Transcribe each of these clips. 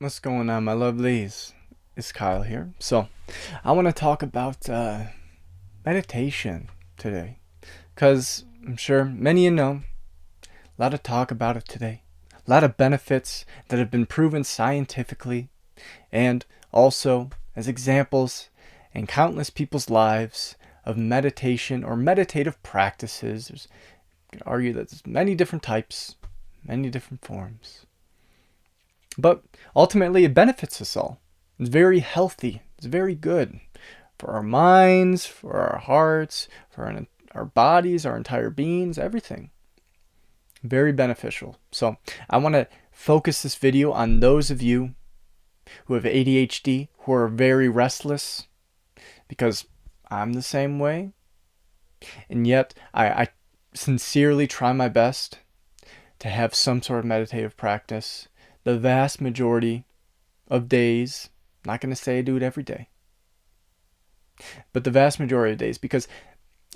What's going on, my lovelies? It's Kyle here. So, I want to talk about meditation today. Because I'm sure many of you know, a lot of talk about it today. A lot of benefits that have been proven scientifically, and also as examples in countless people's lives of meditation or meditative practices. You can argue that there's many different types, many different forms. But ultimately, it benefits us all. It's very healthy. It's very good for our minds, for our hearts, for our bodies, our entire beings, everything. Very beneficial. So I want to focus this video on those of you who have ADHD, who are very restless, because I'm the same way. And yet I sincerely try my best to have some sort of meditative practice the vast majority of days. I'm not going to say I do it every day, but the vast majority of days, because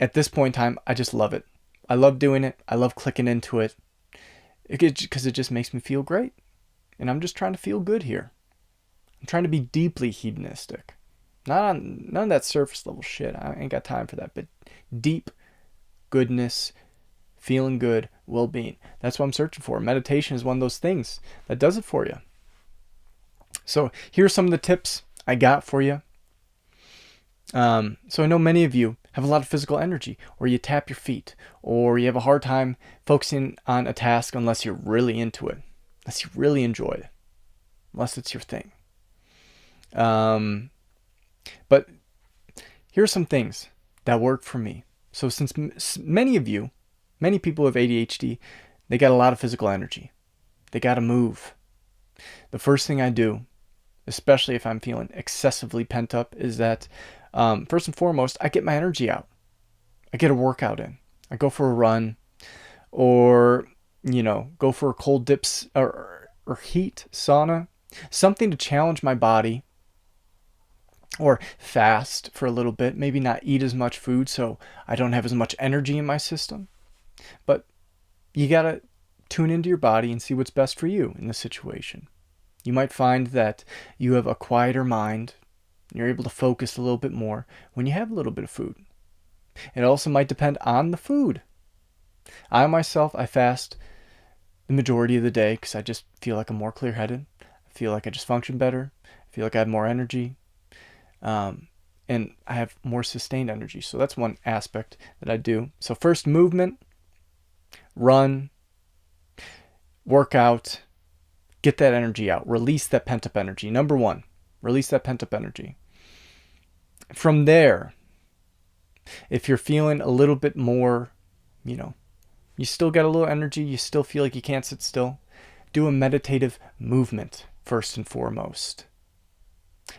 at this point in time, I just love it. I love doing it. I love clicking into it because it just makes me feel great. And I'm just trying to feel good here. I'm trying to be deeply hedonistic. None of that surface level shit. I ain't got time for that. But deep goodness, feeling good, well-being. That's what I'm searching for. Meditation is one of those things that does it for you. So here's some of the tips I got for you. So I know many of you have a lot of physical energy, or you tap your feet, or you have a hard time focusing on a task unless you're really into it, unless you really enjoy it, unless it's your thing. But here's some things that work for me. So since many people with ADHD, they got a lot of physical energy. They got to move. The first thing I do, especially if I'm feeling excessively pent up, is that first and foremost, I get my energy out. I get a workout in. I go for a run, or go for a cold dips or heat sauna, something to challenge my body, or fast for a little bit. Maybe not eat as much food so I don't have as much energy in my system. But you gotta tune into your body and see what's best for you in this situation. You might find that you have a quieter mind. You're able to focus a little bit more when you have a little bit of food. It also might depend on the food. I myself, I fast the majority of the day because I just feel like I'm more clear-headed. I feel like I just function better. I feel like I have more energy. And I have more sustained energy. So that's one aspect that I do. So first, movement, run, work out, get that energy out, release that pent-up energy. Number one, release that pent-up energy. From there, if you're feeling a little bit more, you still got a little energy, you still feel like you can't sit still, do a meditative movement first and foremost.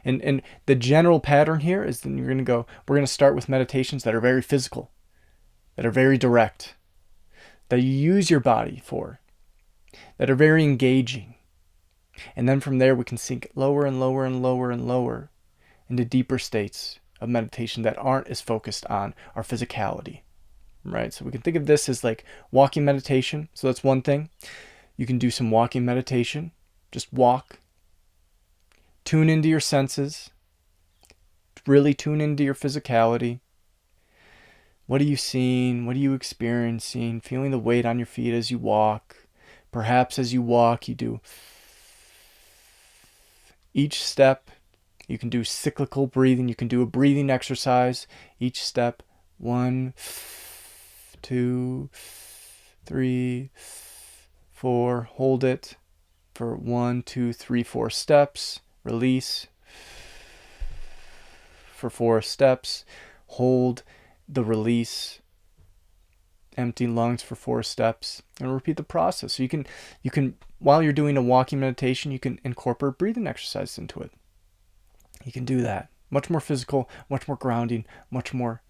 And the general pattern here is that we're going to start with meditations that are very physical, that are very direct, that you use your body for, that are very engaging. And then from there, we can sink lower and lower and lower and lower into deeper states of meditation that aren't as focused on our physicality, right? So we can think of this as like walking meditation. So that's one thing. You can do some walking meditation. Just walk. Tune into your senses. Really tune into your physicality. What are you seeing? What are you experiencing? Feeling the weight on your feet as you walk. Perhaps as you walk, you do each step. You can do cyclical breathing. You can do a breathing exercise. Each step. 1, 2, 3, 4. Hold it for 1, 2, 3, 4 steps. Release for 4 steps. Hold the release. Empty lungs for 4 steps, and repeat the process. So you can while you're doing a walking meditation, you can incorporate breathing exercises into it. You can do that. Much more physical, much more grounding, much more.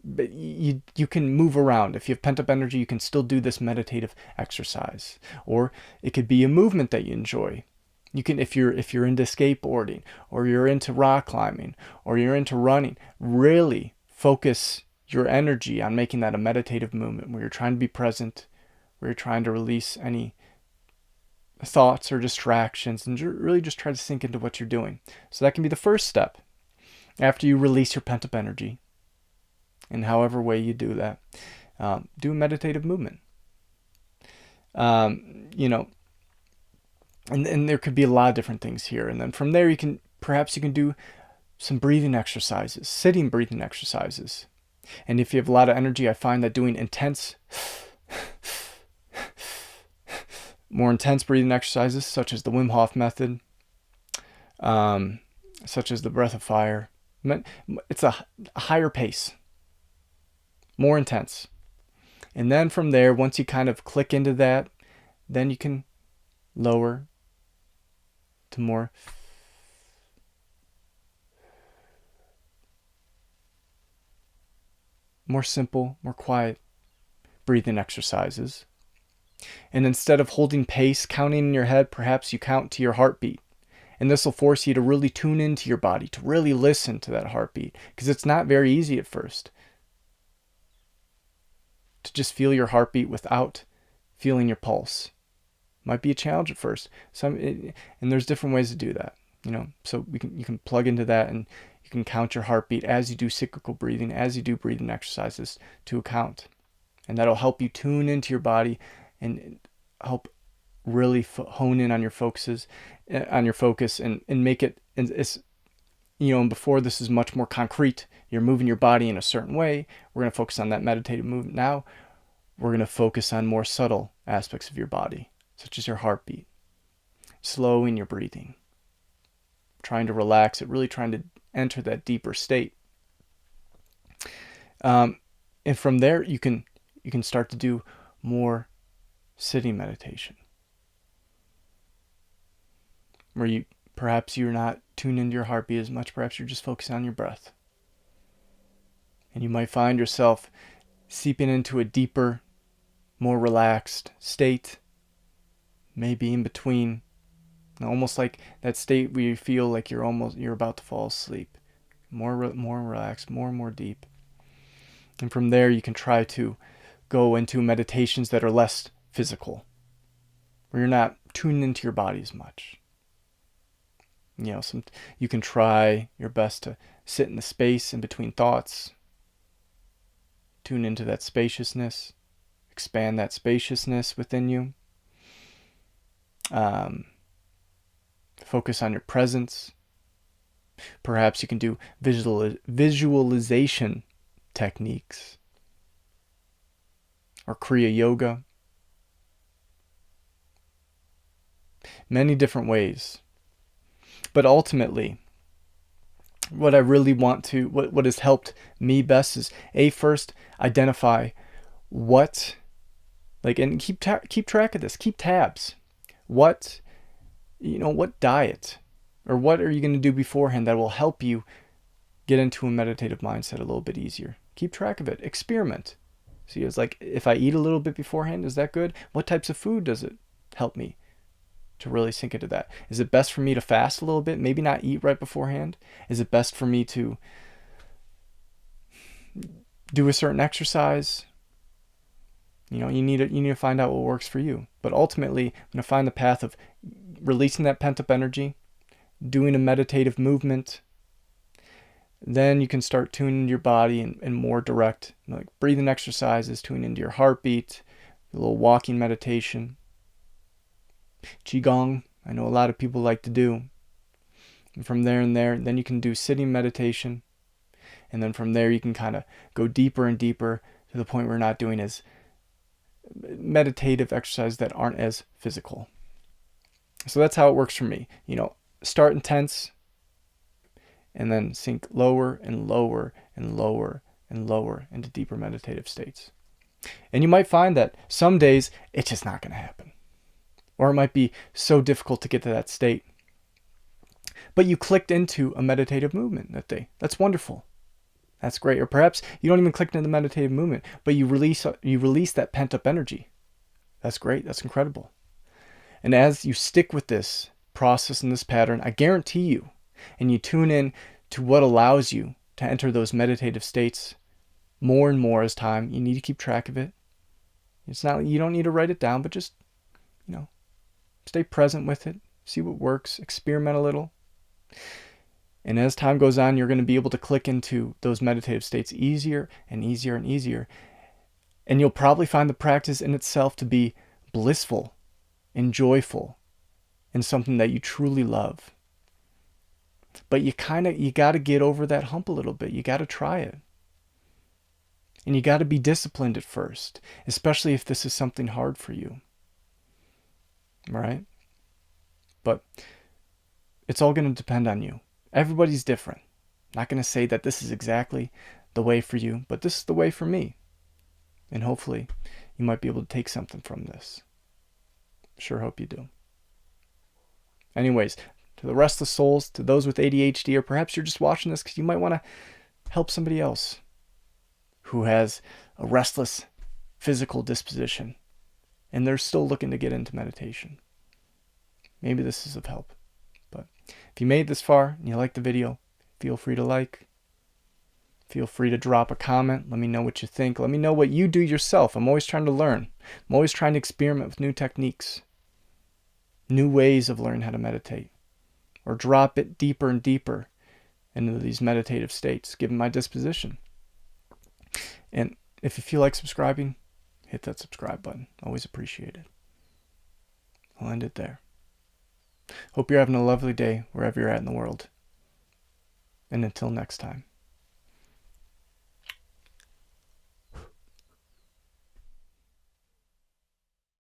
But you can move around. If you have pent up energy, you can still do this meditative exercise. Or it could be a movement that you enjoy. You can, if you're into skateboarding, or you're into rock climbing, or you're into running, really focus your energy on making that a meditative movement where you're trying to be present, where you're trying to release any thoughts or distractions, and really just try to sink into what you're doing. So that can be the first step. After you release your pent up energy, in however way you do that, do a meditative movement. You know, and there could be a lot of different things here. And then from there, perhaps you can do some breathing exercises, sitting breathing exercises. And if you have a lot of energy, I find that doing more intense breathing exercises, such as the Wim Hof method, such as the breath of fire, it's a higher pace, more intense. And then from there, once you kind of click into that, then you can lower to more simple, more quiet breathing exercises. And instead of holding pace, counting in your head, perhaps you count to your heartbeat. And this will force you to really tune into your body, to really listen to that heartbeat, because it's not very easy at first to just feel your heartbeat without feeling your pulse. Might be a challenge at first. And there's different ways to do that. So you can plug into that, and you can count your heartbeat as you do cyclical breathing, as you do breathing exercises to a count, and that'll help you tune into your body and help really hone in on your focus, and make it. And it's and before, this is much more concrete. You're moving your body in a certain way. We're going to focus on that meditative movement. Now we're going to focus on more subtle aspects of your body, such as your heartbeat, slowing your breathing, trying to relax it, really trying to enter that deeper state. And from there, you can start to do more sitting meditation, where perhaps you're not tuned into your heartbeat as much. Perhaps you're just focusing on your breath. And you might find yourself seeping into a deeper, more relaxed state, maybe in between, almost like that state where you feel like you're about to fall asleep. More relaxed, more and more deep. And from there, you can try to go into meditations that are less physical, where you're not tuned into your body as much. You can try your best to sit in the space in between thoughts, tune into that spaciousness, expand that spaciousness within you. Focus on your presence. Perhaps you can do visualization techniques, or Kriya Yoga. Many different ways. But ultimately, what I really what has helped me best is first identify and keep track of this, keep tabs. What diet or what are you going to do beforehand that will help you get into a meditative mindset a little bit easier? Keep track of it. Experiment. See, it's like, if I eat a little bit beforehand, is that good? What types of food does it help me to really sink into that? Is it best for me to fast a little bit? Maybe not eat right beforehand? Is it best for me to do a certain exercise? You need to find out what works for you. But ultimately, I'm going to find the path of releasing that pent-up energy, doing a meditative movement. Then you can start tuning into your body in more direct, like breathing exercises, tuning into your heartbeat, a little walking meditation. Qigong, I know a lot of people like to do. And from there, then you can do sitting meditation. And then from there, you can kind of go deeper and deeper to the point where you're not doing as meditative exercises that aren't as physical. So that's how it works for me. Start intense, and then sink lower and lower and lower and lower into deeper meditative states. And you might find that some days it's just not going to happen. Or it might be so difficult to get to that state. But you clicked into a meditative movement that day. That's wonderful. That's great. Or perhaps you don't even click into the meditative movement, but you release that pent-up energy. That's great. That's incredible. And as you stick with this process and this pattern, I guarantee you, and you tune in to what allows you to enter those meditative states more and more as time. You need to keep track of it. It's not, you don't need to write it down, but just, Stay present with it. See what works. Experiment a little. And as time goes on, you're going to be able to click into those meditative states easier and easier and easier. And you'll probably find the practice in itself to be blissful and joyful and something that you truly love. But you got to get over that hump a little bit. You got to try it. And you got to be disciplined at first, especially if this is something hard for you. Right? But it's all going to depend on you. Everybody's different. I'm not going to say that this is exactly the way for you, but this is the way for me. And hopefully you might be able to take something from this. Sure hope you do. Anyways, to the restless souls, to those with ADHD, or perhaps you're just watching this because you might want to help somebody else who has a restless physical disposition and they're still looking to get into meditation. Maybe this is of help. But if you made this far and you like the video, feel free to like. Feel free to drop a comment. Let me know what you think. Let me know what you do yourself. I'm always trying to learn. I'm always trying to experiment with new techniques, new ways of learning how to meditate, or drop it deeper and deeper into these meditative states, given my disposition. And if you feel like subscribing, hit that subscribe button. Always appreciate it. I'll end it there. Hope you're having a lovely day wherever you're at in the world. And until next time.